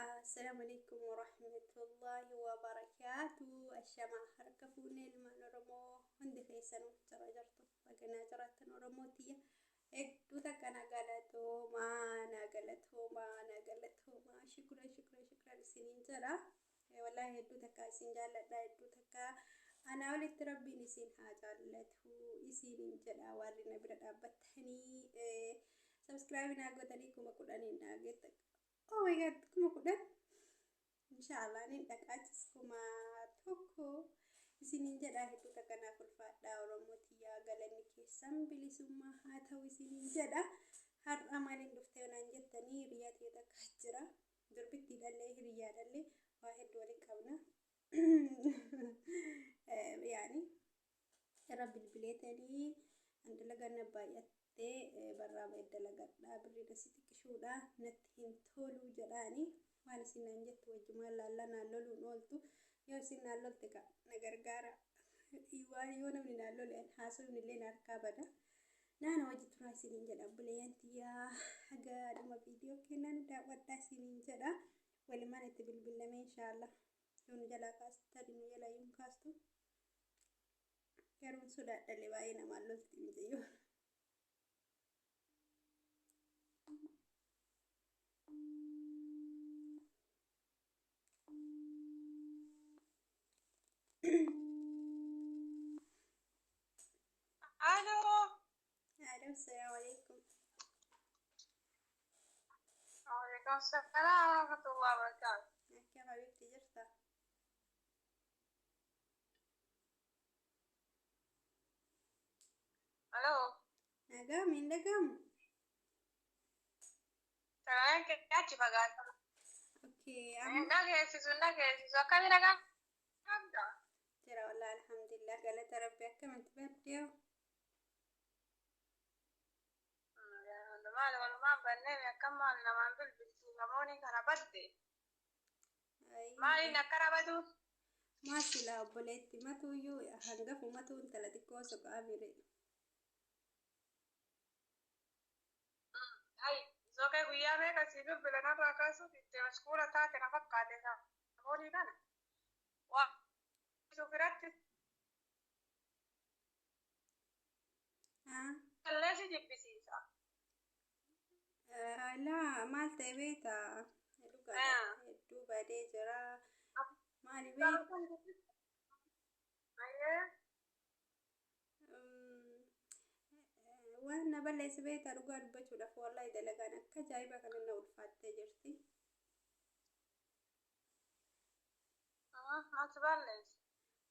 السلام عليكم ورحمة الله وبركاته. الشمع هركفوني المنورمو هندي خيسانو ترى جرتو وكنا جرت نورموتيا إدو تكنا قالتو ما نقلتو ما شكرا سنين جرا والله إدو تكا سنجالة دا إدو تكا أنا ولد ربي نسين حاجة لته يسين جدا وارنا برد أبتهني سبسكرايب ناقو تانيكم أكوداني ناقتك oh my god kuma kudan inshallah nin dakatis kuma tokko isinin jada hedu takana fulfadda oromotiya galani keessan bilisumma haa ta'u isinin jada har amalin dufte onan jettani riyati takajira durbitti dalle hiriya dalle waa hedu wali qabna yani rabbi biletani andalaganna bayatte barraba idalagadda birida sitikishuda nathin tolu jadani waan sinan jettu wajuma lallana lolu noltu yo sinan lolteka nagargara iwani yona min lolu en haso min len arkabada nana wajitu rasinin jada buleyantiya haga dama video kenan da wadda sinin jada wali manati bilbilame inshallah yonu jala kasta dinu yala yum kastu yarun suda dalle bayina mallolti mijeyo الو السلام عليكم. وعليكم السلام ورحمة الله وبركاته. كيف حبيبتي جرتة؟ الو نقام من نقام. تمام كيف فقط؟ اوكي نجهز كم رقم؟ أبدأ. ترى والله الحمد لله قالت ربي كم انت بديو ما بنام كمان لما بلبس لموني كنا بدي ما لنا كربدو ما سلا بوليتي ما تويو هنقف وما تون تلاتي كوسك آمري هاي زوجة ويا ميكا سيبي بلنا راكاسو تيجي مشكورة تاتي نفكر تيجي لموني كنا وشوفرت ليش جبسيسا لا مال تبيتا يدو بعدي جرا مالي بيت وانا بلا سبيتا رقاد بچو دف والله دلقانا كجايبا كمنا ولفات تجرتي ما تبلش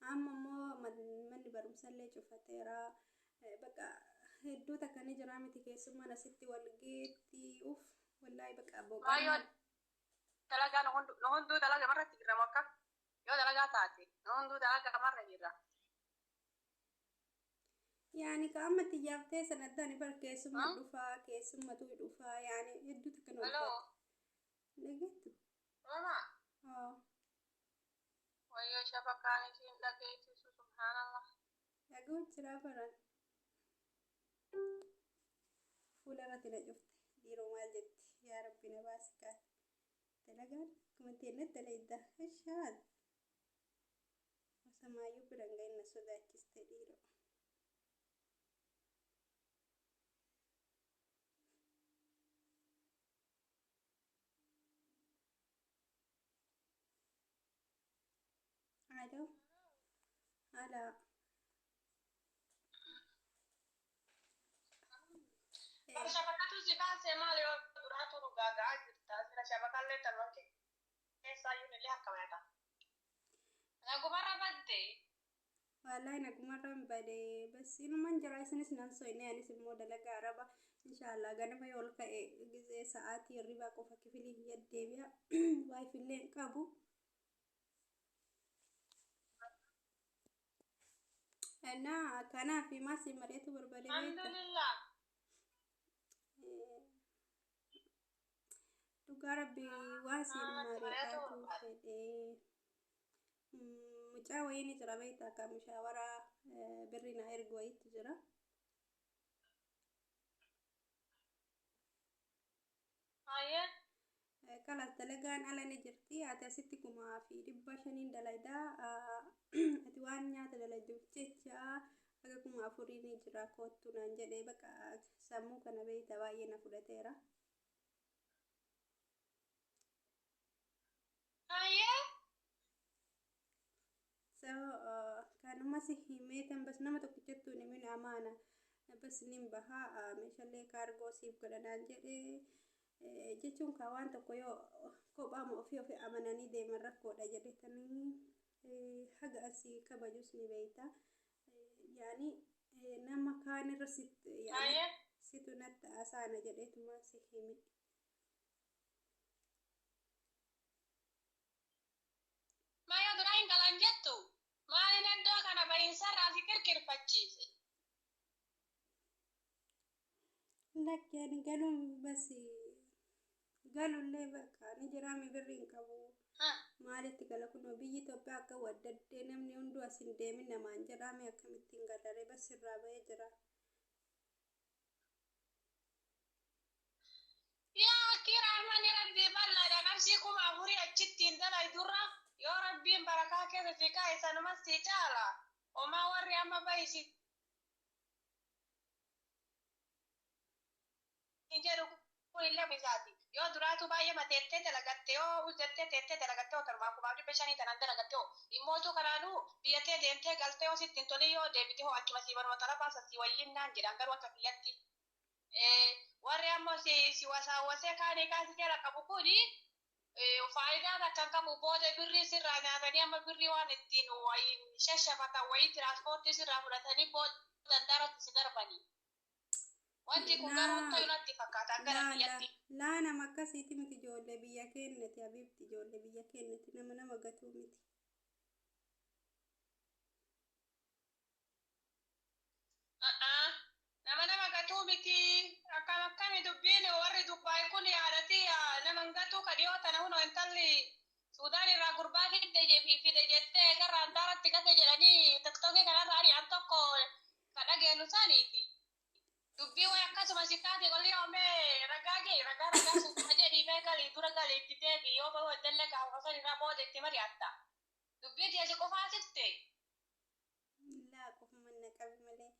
أما من برمسلة شوفتيرا بقى هدو تكني جرامتي كيسما نسيتي والجيتي أوف والله بقى بوقا أيوة تلاقي نهندو تلاقي مرة تجرا مكة يو تلاقي تاتي نهندو تلاقي مرة جرا يعني كأما تجابتي سنداني بر كيسما دوفا كيسما توي دوفا يعني هدو تكني ألو لقيتو ماما ويا شبكاني شين لقيتي سبحان الله أقول ترى فولا رتنا جفت ديرو مال جت يا ربي نباسك تلاقان كمان تينت تلاقيدا إيش هاد وسما يبرن جاينا سودا كيستديرو الو هلا شبكة الزبالة مالي ودراتو رجاجة جرتا شبكة اللي تنوكي سايون اللي هكملتا أنا قمرة بدي والله أنا كمرة بدي بس إنه من جرى سنس نانسويني يعني سمودا لقى عربة إن شاء الله قانا ما يقولك جزء ساعاتي الربا كوفا كفيلي هي الدبيا واي في اللين كابو أنا كان في ماسي مريتو بربادي الحمد لله تقربي واسي مريتو فدي مجاويني جربيتا كمشاورة برينا إرقوي تجرى kalas dalagaan ala ni jirti ati asitti kumaa fi 500 dalaydaa ati waan nyaata dalayduuf jecha aga 4,000 ni jira kottu naan jedhee baqa sammuu kana beeyta baay'ee na fudhateera. So kanuma si himeetan bas nama tokkichatti ni min amaana bas nin bahaa meeshaalee kaargoo siif godhanaan jedhee jechuun kaa waan tokko yoo kophaama ofii amananii deeman rakkoodha jedhetanii haga asii kabajus ni beeyta yaani nama kaanirra situ natti asaana jedheetuma si hime. Maya durain galan jettu maalin iddoo kana bahiinsarraa si kirkirfachiise. Lakkeen galuun basi galullee bakka ni jiraami birriin qabu maalitti gala kunoo biyyi Itoophiyaa akka waddaddee namni hunduu asin deemin namaan jedhaame akkamittiin galaree bas irraa bahee jira. Yaa kiraamani rabbii bal'aadha qabsii 4,000 achittiin dalaydurra yoo rabbiin barakaa keessa si kaa'e sanumas si caala homaa warri amma bahisi jedhu kun illee bisaati yoo duraatu baay'ee mateettee dalagatte yoo hojjettee teettee dalagatte yoo tarmaa 500 tanan dalagatte yoo immootu kanaanuu biyyatee deemtee galtee yoo sittiin tole yoo deebite hoo achuma si barnoota lafaa sasii wayyinnaan jedhan garuu akka biyyatti warri ammoo si wasaawwasee kaanii kaasii jala qabu kuni faayidaa akkan qabu booda birrii sirraa nyaatanii amma birrii waan ittiin shashafatan wayii tiraanspoortii sirraa fudhatanii booda dandaaratti si darbanii. Wanti kun garuu ta'u natti fakkaata gara biyyatti. Laa nama akkasiiti miti ijoollee biyya keenyatti habiibti ijoollee biyya keenyatti nama gatuu miti. Nama gatuu miti akkami dubbiin warri dubbaa'e kun yaadati nama gatuu ka dhiyoota nahuno intalli Suudaan irraa gurbaa fide jettee gara andaaratti gate jedhanii tiktokii kanarra ari'an tokko ka dhageenu saniiti. Dubbii way akkasuma sikkaate qolli oomee ragaa suuquma jedhii beekalii dura galii itti deebi yoo ta'u eddellee kaawwasan irraa booda itti mari'atta. Dubbii tiyasi qofaa sitte. Laa qofuma naqabi malee.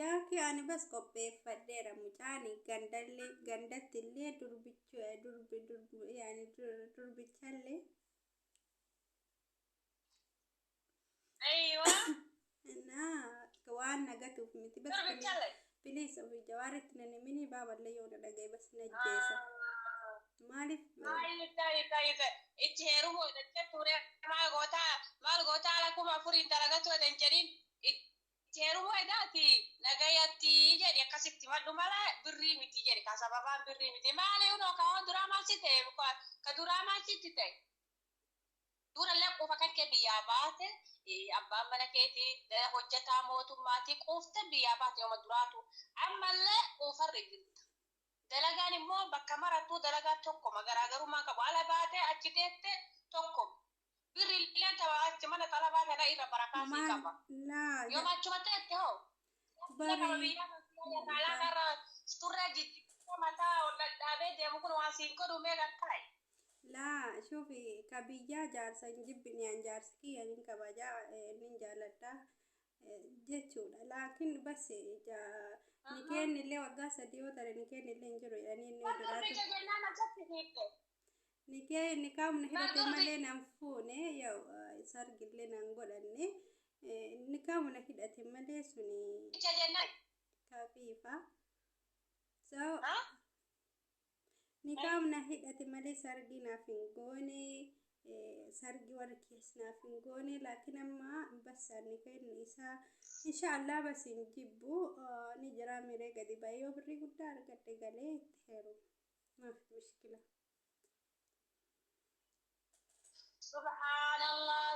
Yaaki ani bas qopheeffadheera mucaani gandattillee durbichallee. Aywa. Naa waan nagatuuf miti bas Durbichallee. bilis ofii jawaaritti nani mini baaballee yoo dhagee bas najjeesa. Maaliif? Itti heerumoo ture maal gootaa ala 4,000 dalagatu jedhan jedhin itti heerumoo edaati nagayatti jedhi akkasitti maddu malee birrii miti jedhi ka sababaan birrii miti maali unoo ka duraa maalsi ta'e ka duraa maalsitti ta'e durallee quufa kan kee biyyaa baate abbaan mana keetii hojjetaa mootummaatii quufte biyyaa baate yooma duraatu ammallee quufarra jirta. Dalagaan immoo bakka marattuu dalagaa tokkoma garaagarummaa qabu ala baatee achi teette tokkoma. Birri illee taphaa achi mana talabaa kana irra barakaasii qaba. Yoo achuma teette hoo. Alaa karra turre jijjiirraa mataa ol dhadhaabee deemu kun waan siin godhu meeqa ta'e. Laa shufi ka biyyaa jaarsa hin jibbine an jaarsa kiyya nin kabajaa nin jaaladha jechuudha. Laakiin bas nikeen illee waggaa 3 yoo ta'e nikeen illee hin jiru jedhanii inni duraatu. Nikeen nikaamna hidhate malee nan fuune yoo sargillee nan godhanne nikaamna hidhate malee suni kafiifa. So nikaamna hidhate malee sargi naaf hin goone sargi warri keessanaaf hin goone laakiin amma basa nikeen isaa inshallah bas hin jibbu ni jira miree gadi ba'ee yoo birrii guddaa argadhe galee itti heeru maaf mushkila.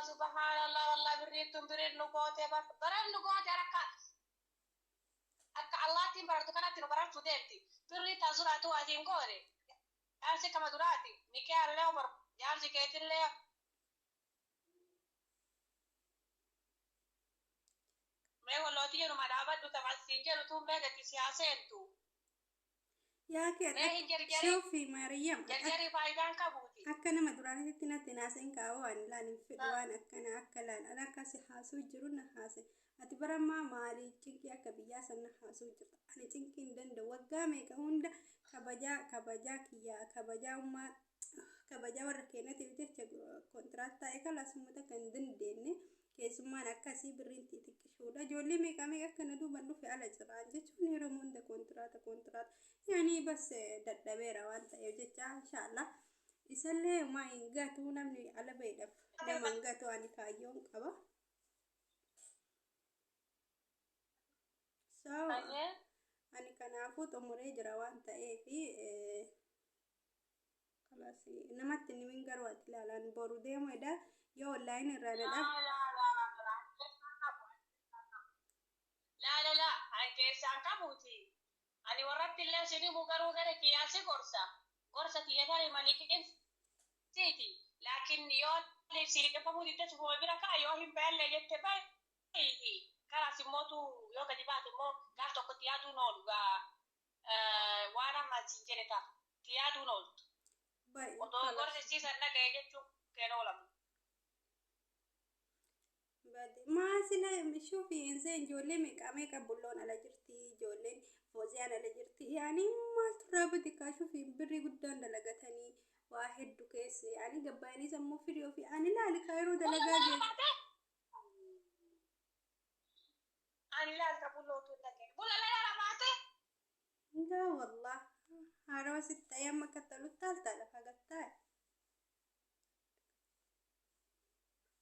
Subhanallah wallah birriitun birriin nu goote baraan nu goote akka Allahtiin baratu kanatti nu barachuu deemti birrii taasuraatu atiin goone jaarsi kama duraati nikee allee umar jaarsi keetillee mee wallooti jedhuma dhaabadhu taphasiin jedhu tun beekatti siyaaseentu. يا كده ما هي جرجري شوفي مريم جرجري فايدان كابوتي أكنا ما دراني تنا تناسين كاوان لا نفيد وان أكنا أكلان أنا كاسي حاسو جرون حاسي أتبرا ما مالي تيجي أكبيا سنة حاسو جر أنا تيجي دند وقامي كهوندا كبجا كيا كبجا وما كبجا وركينا تبتة كونتراتا إكلا سموتا كان دندني كيسما نكاسي برينتي تكشودا جولي ميكا كنا دوبا نوفي على جران جتوني رمون دا كونترات يعني بس دبيرة وانت يوجد إن شاء الله يسلي ما إنجاتو نمني على بيدف لما إنجاتو أني كايون كبا أني كان أفوت أموري جروان تأي في خلاص إنما تني من جروات لا لان بورو ديمو دا يو لاين رانا دا لا أنك سانكابوتي أنا وربت الله سيدي بقرو غير كياسي قرصة كياسي مالكين سيتي لكن يوم لسيرك فمودي تشوفوا بركة يوم بيل يتبعي كلا سموتو يوم كجبات مو قالتو كتياتو نولغا وانا ما تنجرتا تياتو نول وتو قرصة سيسا نجا يجتو كنولم ما سنا شوفي إنسان جولي ميكا بولون على جرتي جولين فوزي على جرتي يعني ما ترابطي كاشوفي بري قدام دلقتني واحد دوكيس يعني قباني سمو فيديو في أنا لا لكايرو دلقاجي أنا لا تقولوا تنتكين بولا لا ماتي لا والله هارو 6 أيام ما كتلو التالتة لفقتاي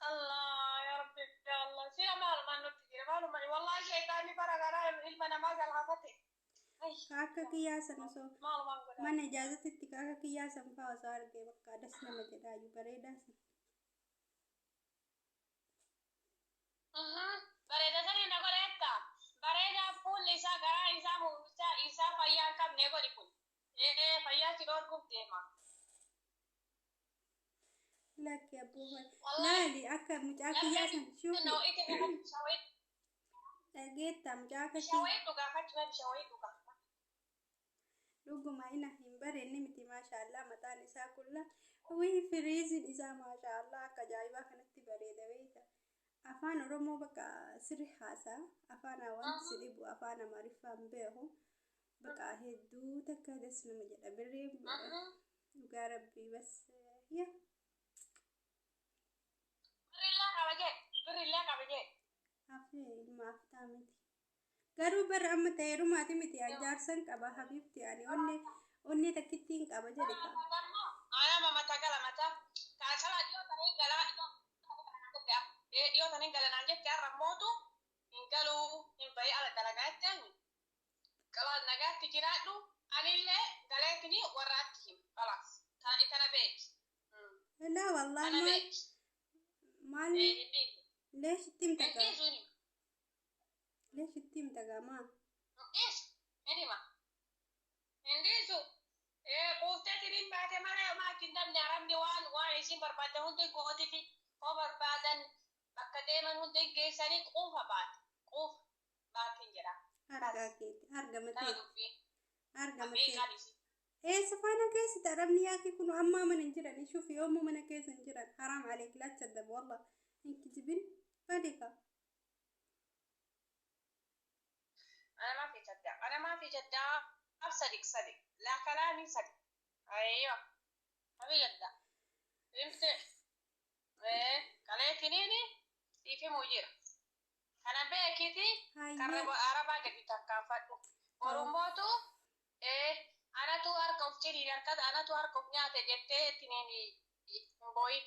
الله يا ربي يا الله سيما ما نتجري ما والله شيطاني فرقنا إلمنا ما قال غفتي كاكا كياسا نسو من إجازة التكاكا كياسا فاوصار كي بكا دسنا مجداجو بريدا بريدا سنين نقولتا بريدا فول إسا غرا إسا موسى إسا فيا كم نقولي فول فيا كدور كم تيما لك يا بوبا لا لي أكا مجاكا ياسا شوفي نو إيكي بيكا شويت أجيتا مجاكا شويت دوكا فتوين شويت دوكا لوجو ما إنا هنبر إني ما شاء الله متى نساء كلها وهي فريز نساء ما شاء الله كجايبة كانت بريدة بيتا أفانا رمو بكا سري حاسة أفانا وانت سريبو أفانا معرفة مبيهو بكا هدو تكادس نمجد بريب وقاربي بس يا بري الله كبجي أفي ما أفتامتي garuu bara amma ta'eeru maatii miti jaarsan qaba habibti ani onne takkittiin qaba jedhe qaba ana mama tagala mata kaasala dio tanin gala nan jette arra mootu ingalu inbai ala dalagaatan kala nagatti jiraadhu anille galeetini warraatti خلاص tan itana beek لا والله ما ليش تمتك ليش التيم تجمع؟ إيش؟ إنما إنديسو قوتي ترين بعد ما كنا بنعرفني وان إيشين بربادة هندي قوتي في هو بربادن بكتير من هندي جيساني قوفا قوف بعد كنجرا أرجع متي إيه سفانا كيس تعرفني يا كي كنوا أما من انجرا نشوف يوم من كيس انجرا حرام عليك لا تكذب والله إنك تبين بديكا أنا ما في جدة صدق لا كلامي صدق أيوة ما في جدة فهمت كلامي كنيني في مجير أنا بكيتي كرب عربا قد تكافأ ورموتو أنا تو أركب تري نركض أنا تو أركب نياتي جتة تنيني بوي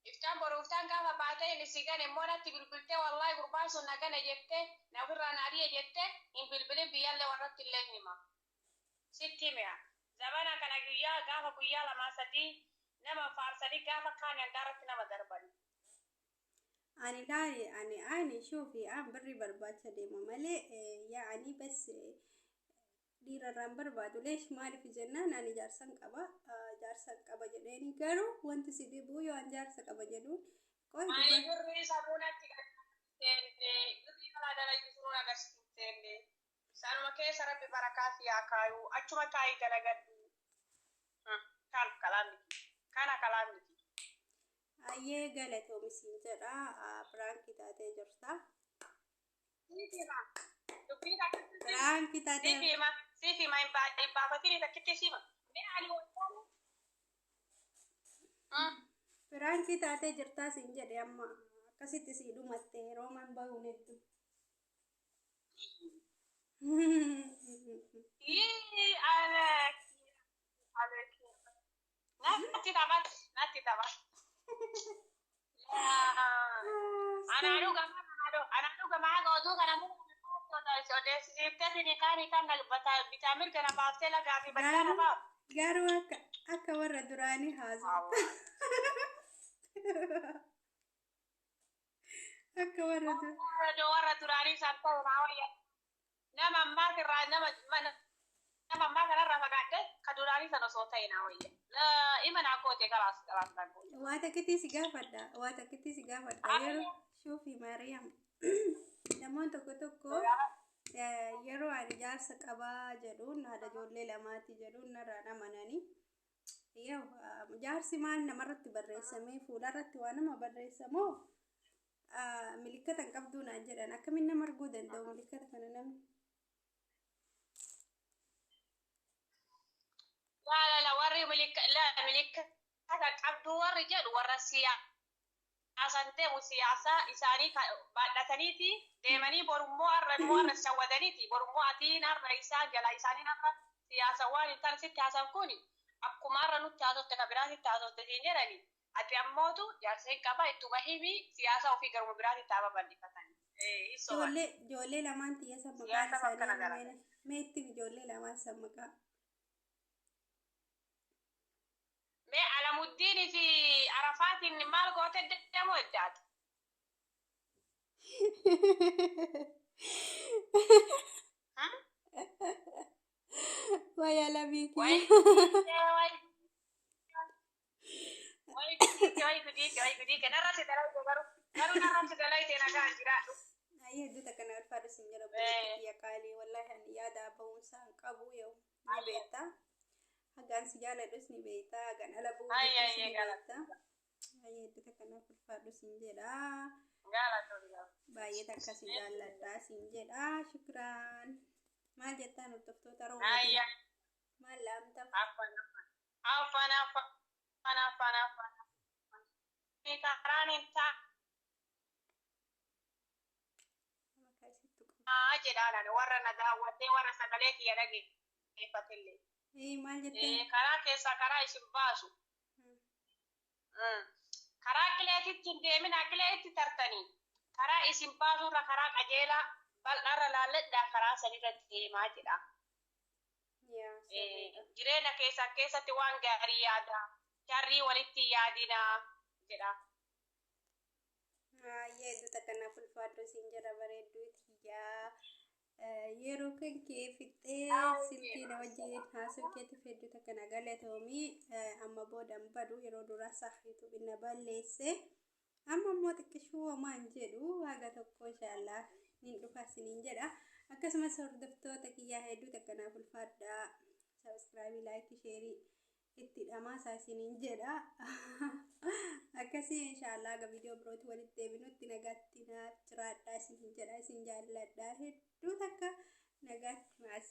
iftaan boruuftaan gaafa baatee lisigan immoonatti bilbilte wallahi gurbaan sun nagana jette nafirraan ariye jette hin bilbilin biyyaallee warratti illee hima sitti mi'a zabana kana guyyaa gaafa guyyaa lamaa sadii nama faarsanii gaafa kaan handaarratti nama darbani ani laani ani شوفي أنا بري برباطة ديما مالي يعني بس دير الرامبر بعدو ليش ما في جنان أنا جارسان كبا جديني كارو وانت سيدي بويو أن جارسا كبا جدون كوي أي بري سابونا تيجي يري كلا دارا يسرونا كشتين Sanuma keessa rabbi barakaa fi haa kaayu. Achuma kaayii dalagadhu. Kan kalaamiti. Kana kalaamiti. Ayyee galatoomi jedha piraanki taatee jirta. Piraanki taatee Sifima hin baafatini takkitti sima. Mee ani wajjin. Piraanki taatee jirtaa siin jedhe amma akkasitti sii dhumatte yeroo man bahuun hedduu. Natti tapat. Anaadhu gamaa gootuu kana odeessisiiftee kan bitaa mirga na baaftee lagaa fi baddaa na baaf. Garuu akka warra duraanii haasa'u. Akka warra duraanii isaan ta'u naa wayya. Nama ammaa kanarraa fagaadde ka duraanii sana osoo ta'e naa wayya. Ima naa goote garaas naa goote. Waa takkitti si gaafadha. Yeroo shuufi Maariyaam. Namoonni tokko yeroo ani jaarsa qabaa jedhuun haadha ijoollee lamaati jedhuun narraan amananii. Jaarsi maal namarratti barreessamee fuularratti waan nama barreessamoo milikkata hin qabduu naan jedhan akkamiin nama arguu danda'u milikkata kana namni. Laa warri milikkata qabduu warri jedhu warra siyaasan deemu siyaasa isaanii baadhataniiti deemanii borummoo arra shawwadaniiti borummoo atiin arra isaa jala isaaniin arra siyaasa waan hin taane sitti haasan kuni akkuma arra nutti haasofte ka biraatitti haasofte siin jedhani ati ammootu jaarseen qaba ittuma himi siyaasa ofii garuma biraatitti haaba bal'ifatani. Ijoollee lamaan xiyya sammaqaa isaanii meetti ijoollee lamaan sammaqaa. Mee Alamuddin fi Arafaatiin maal goote deemu eddaati? Waya labii Way gudii kanarra si dalagu garuu narra si dalayte nagaa jiraadhu. Ayyee hedduu takka na ulfaadhu siin jedha buleetti qaalii wallahi ani yaada ba'umsaa hin qabu yoo ni beekta. Hagaan si jaaladhus ni beekta hagaan ala bu'uudhus ni beekta. Ayyee hedduu takka na ulfaadhu siin jedha. Baay'ee takka si jaalladha siin jedha. Shukraan. Maal jettaan hordoftoota Roomatii? Maal laamta? Afaan. Karaan hin jedhaan warra na daawwattee warra sagalee kiyya dhageeffatillee. Maal jettee? Karaa keessaa karaa isin baasu. Karaa qileetitti hin deemina qileetti tartanii. Karaa isin baasurra karaa qajeelaa bal'aarra laalladhaa karaa sanirratti deemaa jedha. Jireenya keessatti waan gaarii yaada. Jarrii walitti yaadinaa jedha. Hedduu takka naaf ulfaadhu siin jedha bareedduu tiyyaa. Yeroo kan kee fixee silkii na wajjin haasoo keetiif hedduu takka na galatoomii amma boodan badu yeroo duraa saaxiitu binna balleesse. Amma immoo xiqqishuu homaan jedhu waaqa tokko inshaallah nin dhufa siniin jedha. Akkasumas hordoftoota kiyyaa hedduu takka naaf ulfaadhaa. Subscribe, like, share itti dhamaasaa isiniin jedha. Akkasii inshaallah aga viidiyoo birooti walitti deebinutti nagaatti naaf jiraadhaa isiniin jedha isin jaalladhaa hedduu takka nagaatti maasa.